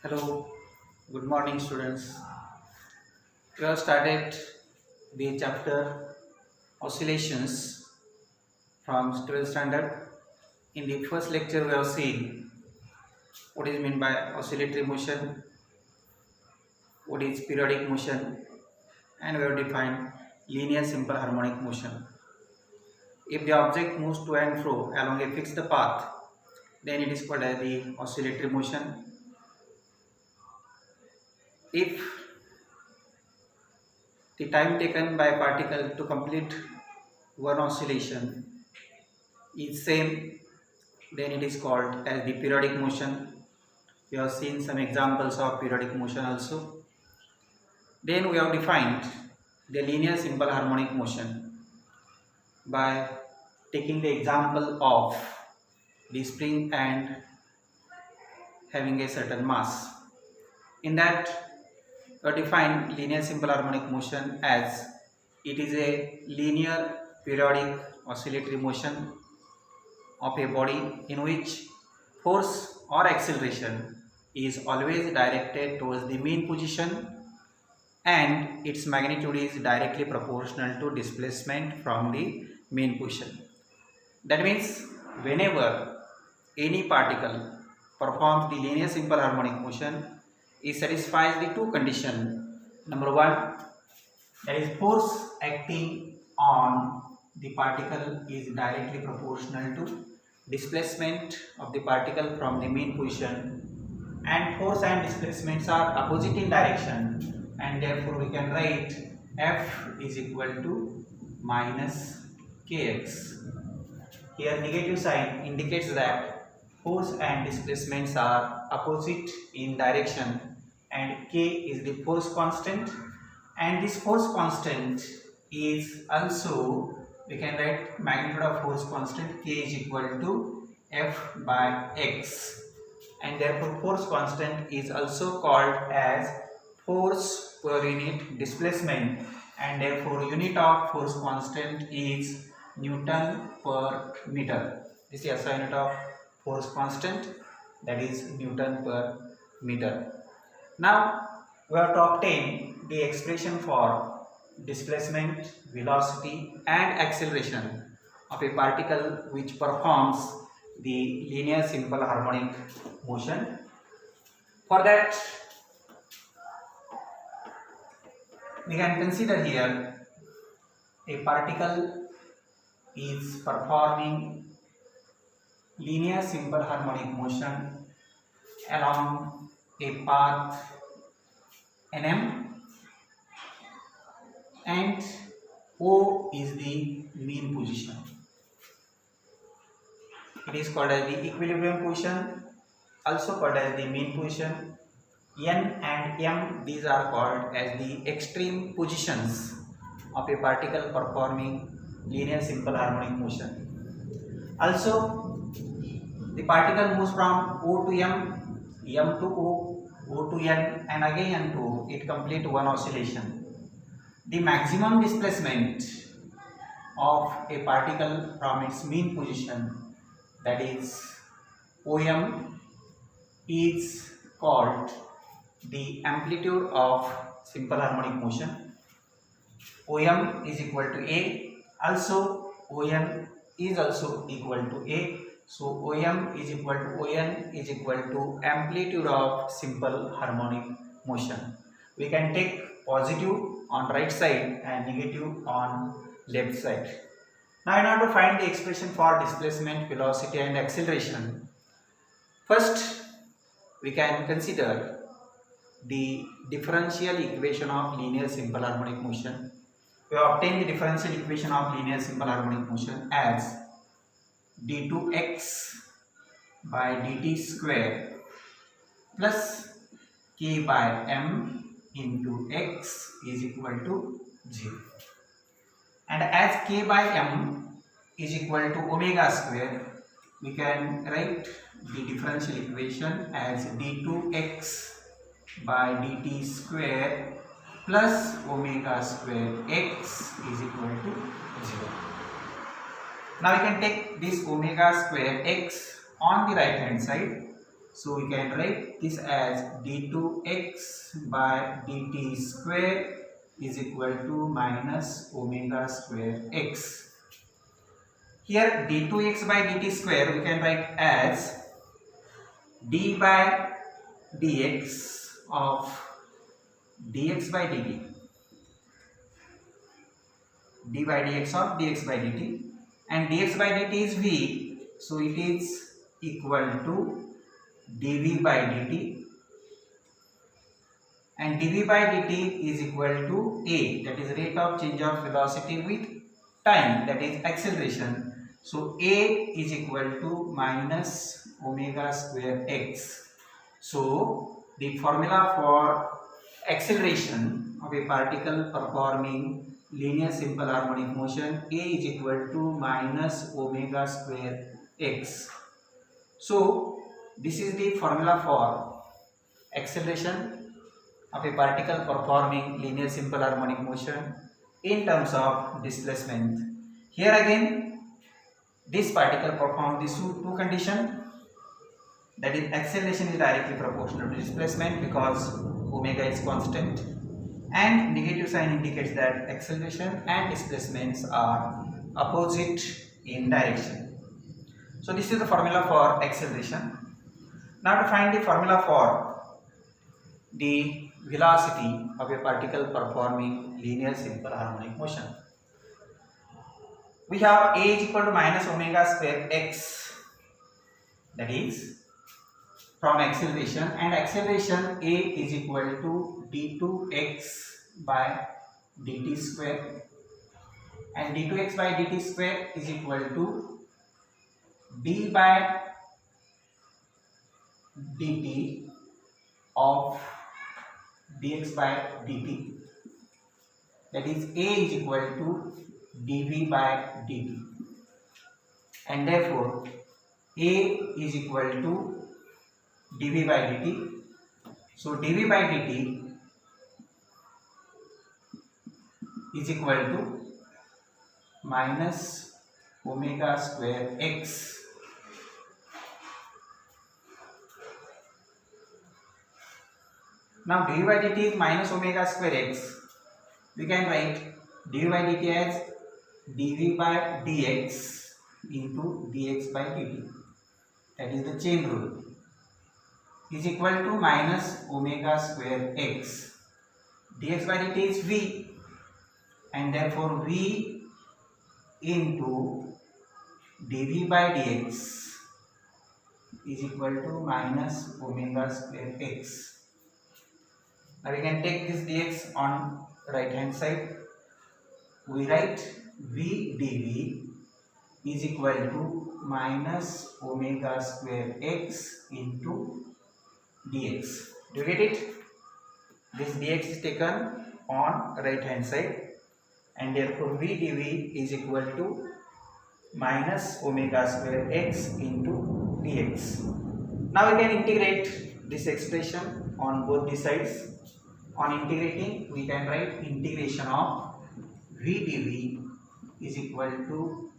Hello, good morning students. We have started the chapter Oscillations from 12th standard. In the first lecture we have seen what is meant by oscillatory motion, what is periodic motion, and we have defined linear simple harmonic motion. If the object moves to and fro along a fixed path, then it is called as the oscillatory motion. If the time taken by a particle to complete one oscillation is same, then it is called as the periodic motion. We have seen some examples of periodic motion also. Then we have defined the linear simple harmonic motion by taking the example of the spring and having a certain mass. In that, we have defined linear simple harmonic motion as it is a linear periodic oscillatory motion of a body in which force or acceleration is always directed towards the mean position and its magnitude is directly proportional to displacement from the mean position. That means whenever any particle performs the linear simple harmonic motion, it satisfies the two conditions. Number one, that is force acting on the particle is directly proportional to displacement of the particle from the mean position, and force and displacements are opposite in direction, and therefore we can write F is equal to minus kx. Here negative sign indicates that force and displacements are opposite in direction, and k is the force constant, and this force constant is also, we can write magnitude of force constant k is equal to F by x, and therefore force constant is also called as force per unit displacement, and therefore unit of force constant is Newton per meter. This is a unit of force constant, that is Newton per meter. Now we have to obtain the expression for displacement, velocity and acceleration of a particle which performs the linear simple harmonic motion. For that, we can consider here a particle is performing linear simple harmonic motion along a path Nm, and O is the mean position. It is called as the equilibrium position, also called as the mean position. N and M, these are called as the extreme positions of a particle performing linear simple harmonic motion. Also, the particle moves from O to M, M to O, O to N, and again N to O. It completes one oscillation. The maximum displacement of a particle from its mean position, that is OM, is called the amplitude of simple harmonic motion. OM is equal to A, also ON is also equal to A. So OM is equal to ON is equal to amplitude of simple harmonic motion. We can take positive on right side and negative on left side. Now in order to find the expression for displacement, velocity and acceleration, first we can consider the differential equation of linear simple harmonic motion. We obtain the differential equation of linear simple harmonic motion as d2x by dt square plus k by m into x is equal to 0. And as k by m is equal to omega square, we can write the differential equation as d2x by dt square plus omega square x is equal to 0. Now we can take this omega square x on the right hand side So we can write this as d2x by dt square is equal to minus omega square x. Here d2x by dt square we can write as d by dx of dx by dt, d by dx of dx by dt, and dx by dt is v, so it is equal to dv by dt, and dv by dt is equal to a, that is rate of change of velocity with time, that is acceleration. So a is equal to minus omega square x. So the formula for acceleration of a particle performing linear simple harmonic motion, a is equal to minus omega square x. So this is the formula for acceleration of a particle performing linear simple harmonic motion in terms of displacement. Here again, this particle performs these two conditions, that is acceleration is directly proportional to displacement because omega is constant, and negative sign indicates that acceleration and displacements are opposite in direction. So this is the formula for acceleration. Now to find the formula for the velocity of a particle performing linear simple harmonic motion. We have a is equal to minus omega square x, that is from acceleration, and acceleration a is equal to d2x by dt square, and d2x by dt square is equal to d by dt of dx by dt, that is a is equal to dv by dt, and therefore a is equal to dv by dt. So dv by dt is equal to minus omega square x. Now dv by dt is minus omega square x. We can write dv by dt as dv by dx into dx by dt, that is the chain rule, is equal to minus omega square x. Dx by dt is v, and therefore v into dv by dx is equal to minus omega square x. Now we can take this dx on right hand side. We write v dv is equal to minus omega square x into dx. Do you get it? This dx is taken on right hand side, and therefore v dv is equal to minus omega square x into dx. Now we can integrate this expression on both the sides. On integrating, we can write integration of v dv is equal to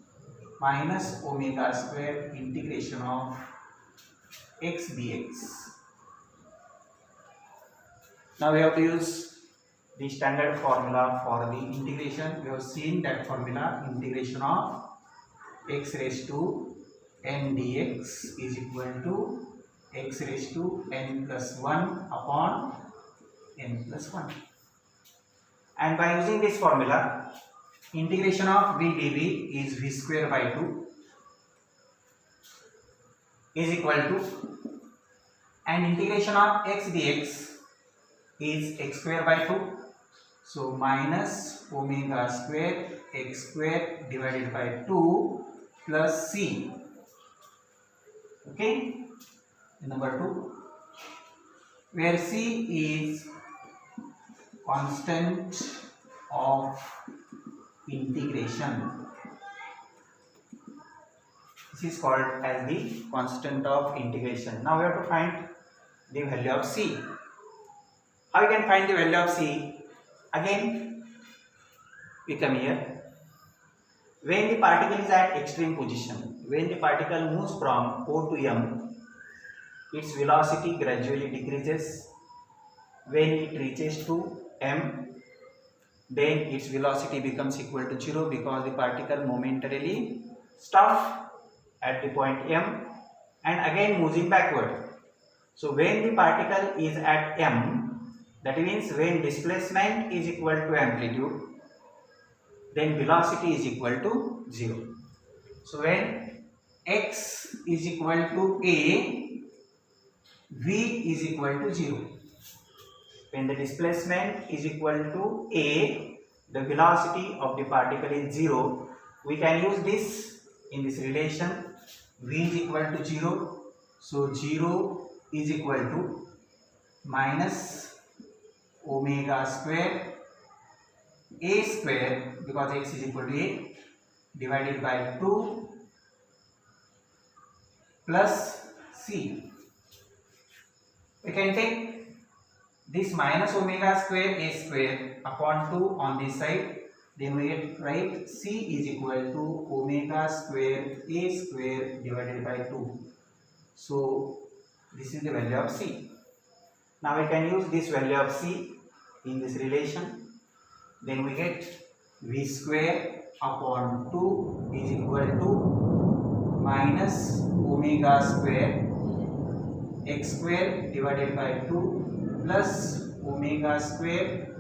minus omega square integration of x dx. Now we have to use the standard formula for the integration. We have seen that formula, integration of x raised to n dx is equal to x raised to n plus 1 upon n plus 1. And by using this formula, integration of v dv is v square by 2 is equal to, and integration of x dx is x square by 2, so minus omega square x square divided by 2 plus c. Okay, number 2, where c is constant of integration. This is called as the constant of integration. Now we have to find the value of c. How we can find the value of c? Again, we come here. When the particle is at extreme position, when the particle moves from O to M, its velocity gradually decreases. When it reaches to m, then its velocity becomes equal to 0 because the particle momentarily stops at the point m and again moving backward. So when the particle is at m, that means when displacement is equal to amplitude, then velocity is equal to 0. So when x is equal to a, v is equal to 0. When the displacement is equal to a, the velocity of the particle is 0. We can use this in this relation. V is equal to 0. So 0 is equal to minus omega square a square, because x is equal to a, divided by 2 plus c. We can take this minus omega square a square upon 2 on this side, then we write c is equal to omega square a square divided by 2. So this is the value of c. Now we can use this value of c in this relation. Then we get v square upon 2 is equal to minus omega square x square divided by 2 plus omega square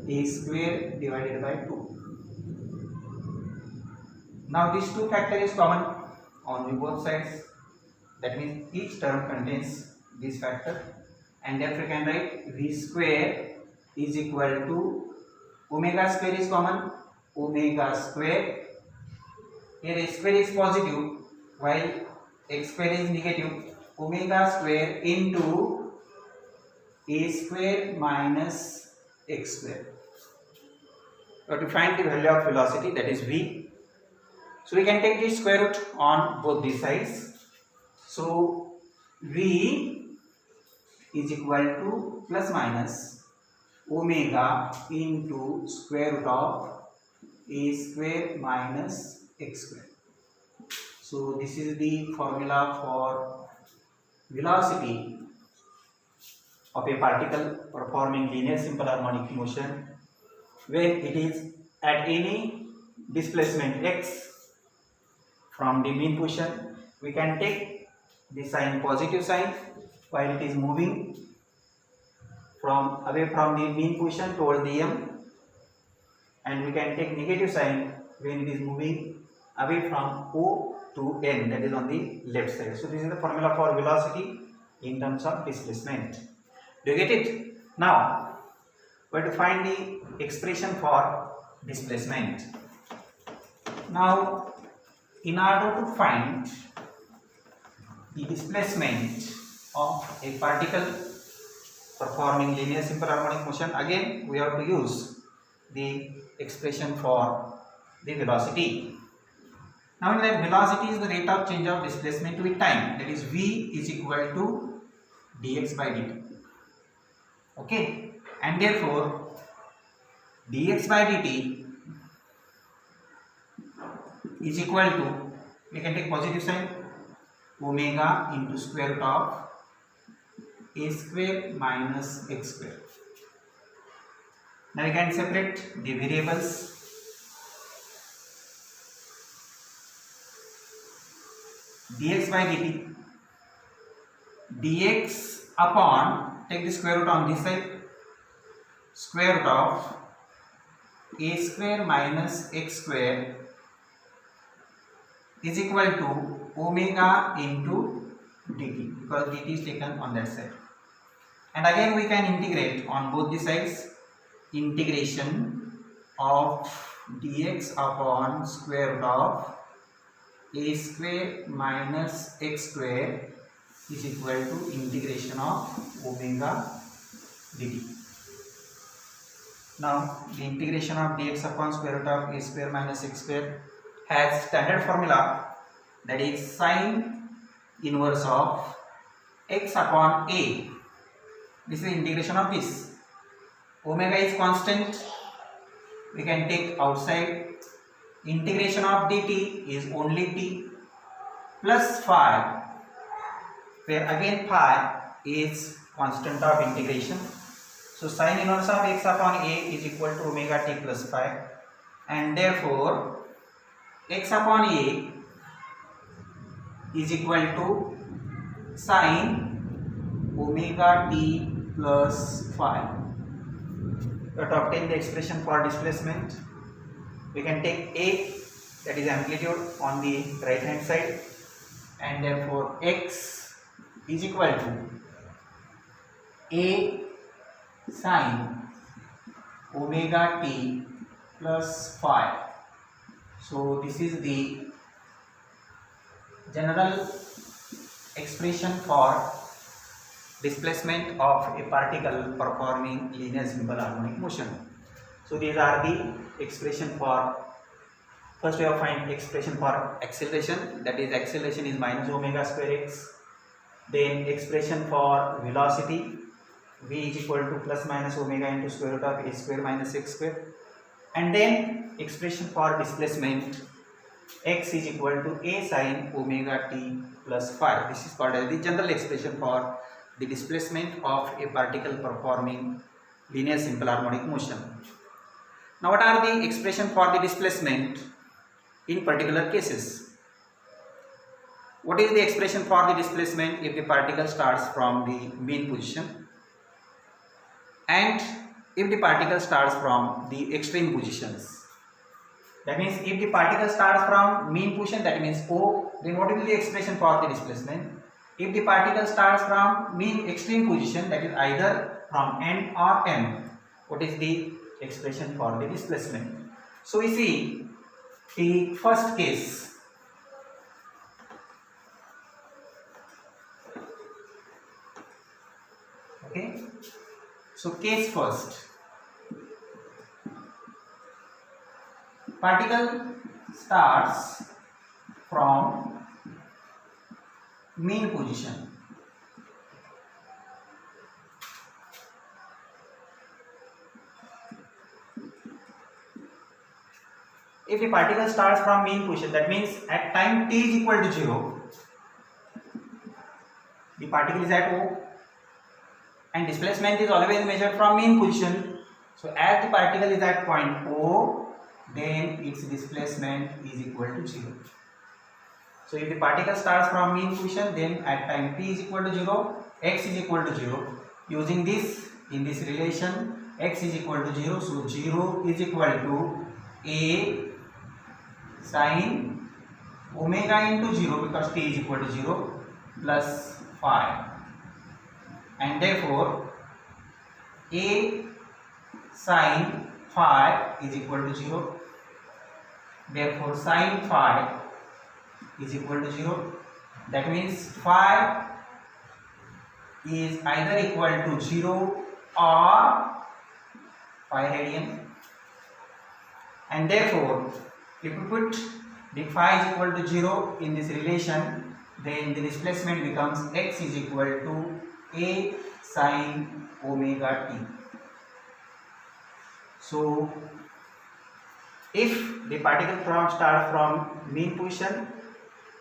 a square divided by 2. Now this 2 factor is common on the both sides. That means each term contains this factor, and therefore we can write v square is equal to omega square is common, omega square, here a square is positive while x square is negative, omega square into a square minus x square. We have to find the value of velocity, that is v. So we can take the square root on both these sides. So v is equal to plus minus omega into square root of a square minus x square. So this is the formula for velocity of a particle performing linear simple harmonic motion when it is at any displacement x from the mean position. We can take the sign positive sign while it is moving from away from the mean position toward the m, and we can take negative sign when it is moving away from O to N, that is on the left side. So this is the formula for velocity in terms of displacement. Do you get it? Now we have to find the expression for displacement. Now in order to find the displacement of a particle performing linear simple harmonic motion, again we have to use the expression for the velocity. Now in that, velocity is the rate of change of displacement with time, that is v is equal to dx by dt. Okay, and therefore dx by dt is equal to, we can take positive sign, omega into square root of a square minus x square. Now we can separate the variables. Dx by dt, dx upon, take the square root on this side, square root of a square minus x square is equal to omega into dt, because dt is taken on that side. And again we can integrate on both the sides. Integration of dx upon square root of a square minus x square is equal to integration of omega dt. Now the integration of dx upon square root of a square minus x square has standard formula, that is sine inverse of x upon a. This is the integration of this. Omega is constant, we can take outside. Integration of dt is only t plus phi where again phi is constant of integration. So sin inverse of x upon a is equal to omega t plus phi, and therefore x upon a is equal to sin omega t plus phi. To obtain the expression for displacement, we can take a, that is amplitude, on the right hand side, and therefore x is equal to a sin omega t plus phi. So this is the general expression for displacement of a particle performing linear simple harmonic motion. So these are the expression for, first we have find expression for acceleration, that is acceleration is minus omega square x. Then expression for velocity, v is equal to plus minus omega into square root of a square minus x square. And then expression for displacement, x is equal to a sin omega t plus phi. This is called as the general expression for the displacement of a particle performing linear simple harmonic motion. Now what are the expression for the displacement in particular cases? What is the expression for the displacement if the particle starts from the mean position and if the particle starts from the extreme positions? That means if the particle starts from mean position, that means O, then what will be the expression for the displacement? If the particle starts from mean extreme position, that is either from N or M, what is the expression for the displacement? So we see the first case. Okay, so case first. Particle starts from mean position. If the particle starts from mean position, that means at time t is equal to 0, the particle is at O, and displacement is always measured from mean position. So as the particle is at point O, then its displacement is equal to 0. So if the particle starts from mean position, then at time t is equal to 0, x is equal to 0. Using this, in this relation, x is equal to 0, so 0 is equal to a sin omega into 0, because t is equal to 0, plus phi. And therefore a sin phi is equal to 0. Therefore sin phi is equal to 0. That means phi is either equal to 0 or pi radian. And therefore if we put the phi is equal to 0 in this relation, then the displacement becomes x is equal to a sin omega t. So if the particle starts from mean position,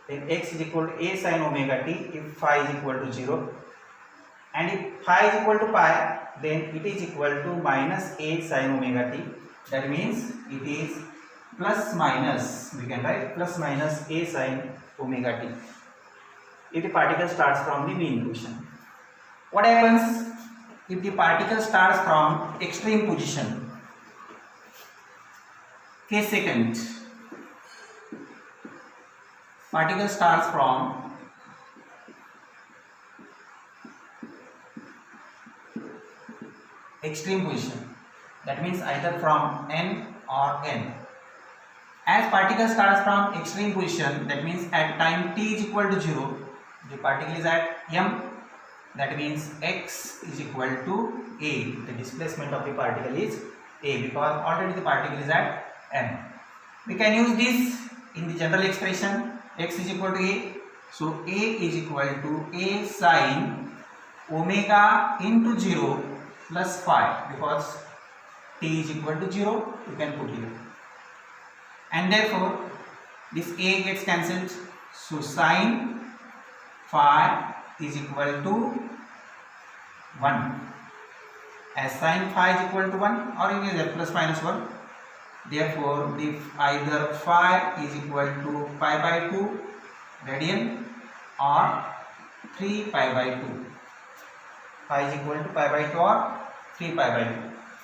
then x is equal to a sin omega t if phi is equal to 0, and if phi is equal to pi, then it is equal to minus a sin omega t. That means it is plus minus, we can write plus minus a sin omega t if the particle starts from the mean position. What happens if the particle starts from extreme position? Case second, particle starts from extreme position, that means either from N or N. As particle starts from extreme position, that means at time t is equal to 0, the particle is at M, that means x is equal to a, the displacement of the particle is a, because already the particle is at M. We can use this in the general expression, x is equal to a, so a is equal to a sin omega into 0 plus phi, because t is equal to 0, you can put here, and therefore this a gets cancelled, so sin phi is equal to 1, as sin phi is equal to 1 or it is f plus minus 1. Therefore, if either phi is equal to pi by 2 radian or 3 pi by 2, phi is equal to pi by 2 or 3 pi by 2,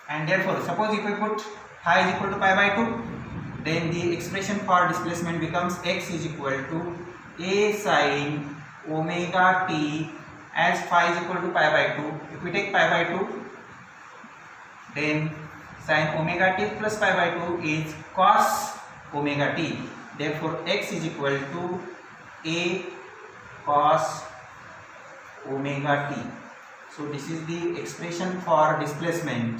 and therefore suppose if we put phi is equal to pi by 2, then the expression for displacement becomes x is equal to a sin omega t, as phi is equal to pi by 2. If we take pi by 2, then sin omega t plus pi by 2 is cos omega t. Therefore, x is equal to a cos omega t. So this is the expression for displacement.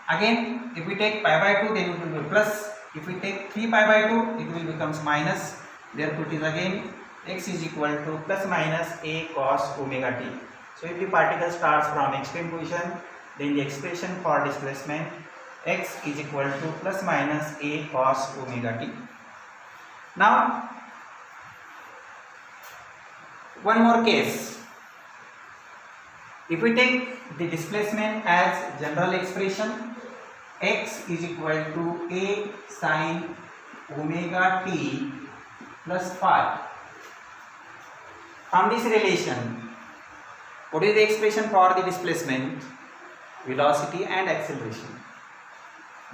Again, if we take pi by 2, then it will be plus. If we take 3 pi by 2, it will becomes minus. Therefore, it is again x is equal to plus minus a cos omega t. So if the particle starts from extreme position, then the expression for displacement x is equal to plus minus a cos omega t. Now, one more case. If we take the displacement as general expression, x is equal to a sin omega t plus phi. From this relation, what is the expression for the displacement? Velocity and acceleration.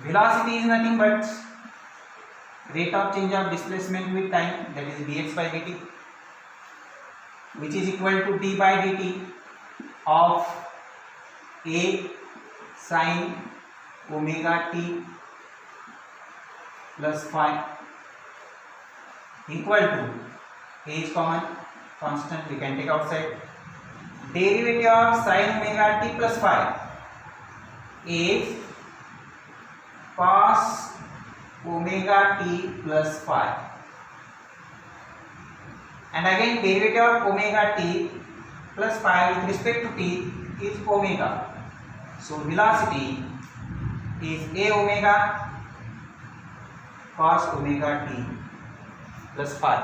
Velocity is nothing but rate of change of displacement with time, that is dx by dt, which is equal to d by dt of a sin omega t plus phi, equal to a is common, constant we can take outside, derivative of sin omega t plus phi is cos omega t plus phi, and again derivative of omega t plus phi with respect to t is omega. So velocity is a omega cos omega t plus phi.